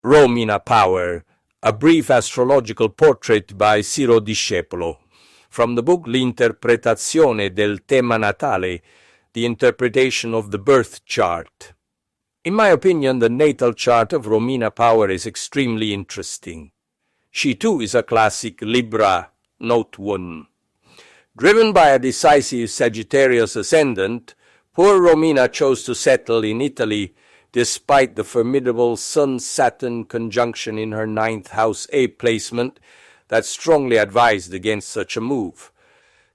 Romina Power, a brief astrological portrait by Ciro Discepolo, from the book L'interpretazione del tema natale, the interpretation of the birth chart. In my opinion, the natal chart of Romina Power is extremely interesting. She too is a classic Libra, note 1. Driven by a decisive Sagittarius ascendant, poor Romina chose to settle in Italy despite the formidable Sun-Saturn conjunction in her 9th house A placement that strongly advised against such a move.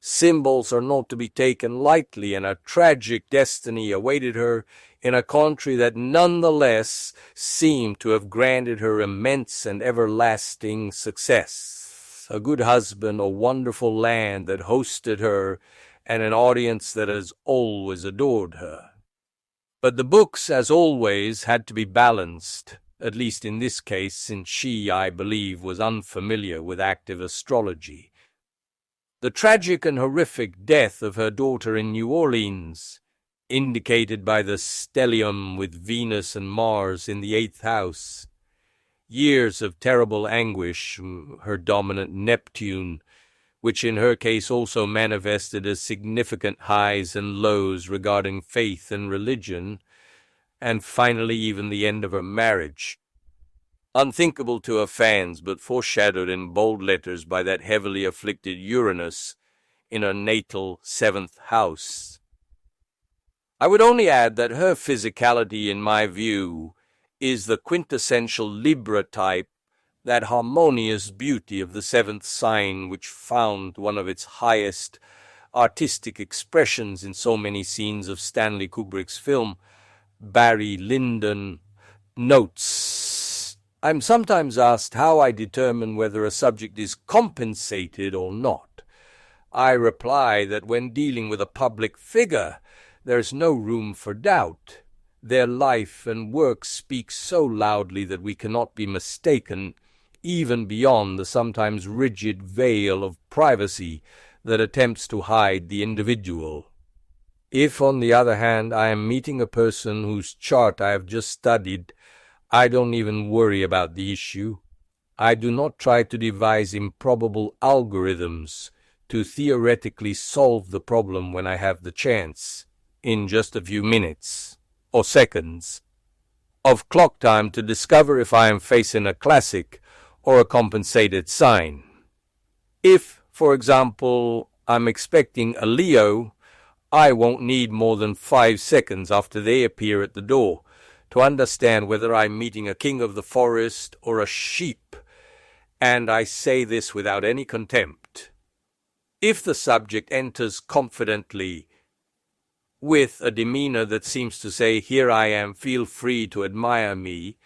Symbols are not to be taken lightly, and a tragic destiny awaited her in a country that nonetheless seemed to have granted her immense and everlasting success. A good husband, a wonderful land that hosted her, and an audience that has always adored her. But the books, as always, had to be balanced, at least in this case, since she, I believe, was unfamiliar with active astrology. The tragic and horrific death of her daughter in New Orleans, indicated by the stellium with Venus and Mars in the 8th house, years of terrible anguish, her dominant Neptune, which in her case also manifested as significant highs and lows regarding faith and religion, and finally even the end of her marriage. Unthinkable to her fans, but foreshadowed in bold letters by that heavily afflicted Uranus in her natal 7th house. I would only add that her physicality, in my view, is the quintessential Libra type, that harmonious beauty of the 7th sign which found one of its highest artistic expressions in so many scenes of Stanley Kubrick's film. Barry Lyndon notes, "I'm sometimes asked how I determine whether a subject is compensated or not. I reply that when dealing with a public figure, there's no room for doubt. Their life and work speak so loudly that we cannot be mistaken, even beyond the sometimes rigid veil of privacy that attempts to hide the individual. If, on the other hand, I am meeting a person whose chart I have just studied, I don't even worry about the issue. I do not try to devise improbable algorithms to theoretically solve the problem when I have the chance, in just a few minutes or seconds of clock time, to discover if I am facing a classic or a compensated sign. If, for example, I'm expecting a Leo, I won't need more than 5 seconds after they appear at the door to understand whether I'm meeting a king of the forest or a sheep, and I say this without any contempt. If the subject enters confidently, with a demeanor that seems to say, 'Here I am, feel free to admire me,'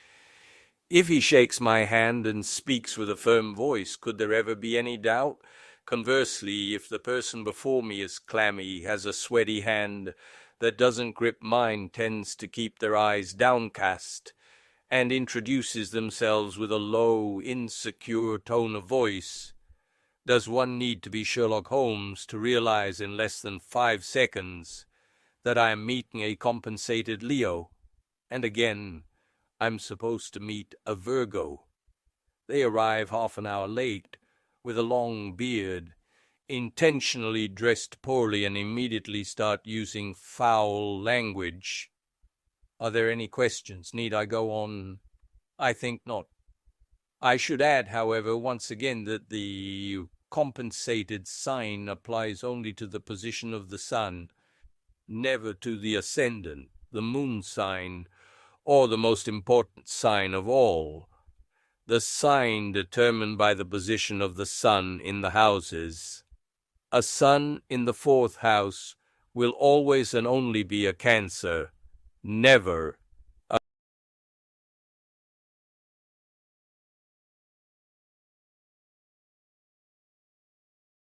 if he shakes my hand and speaks with a firm voice, could there ever be any doubt? Conversely, if the person before me is clammy, has a sweaty hand that doesn't grip mine, tends to keep their eyes downcast, and introduces themselves with a low, insecure tone of voice, does one need to be Sherlock Holmes to realize in less than 5 seconds that I am meeting a compensated Leo? And again, I'm supposed to meet a Virgo. They arrive half an hour late, with a long beard, intentionally dressed poorly, and immediately start using foul language. Are there any questions? Need I go on? I think not. I should add, however, once again, that the compensated sign applies only to the position of the sun, never to the ascendant, the moon sign, or the most important sign of all, the sign determined by the position of the sun in the houses. A sun in the 4th house will always and only be a Cancer, never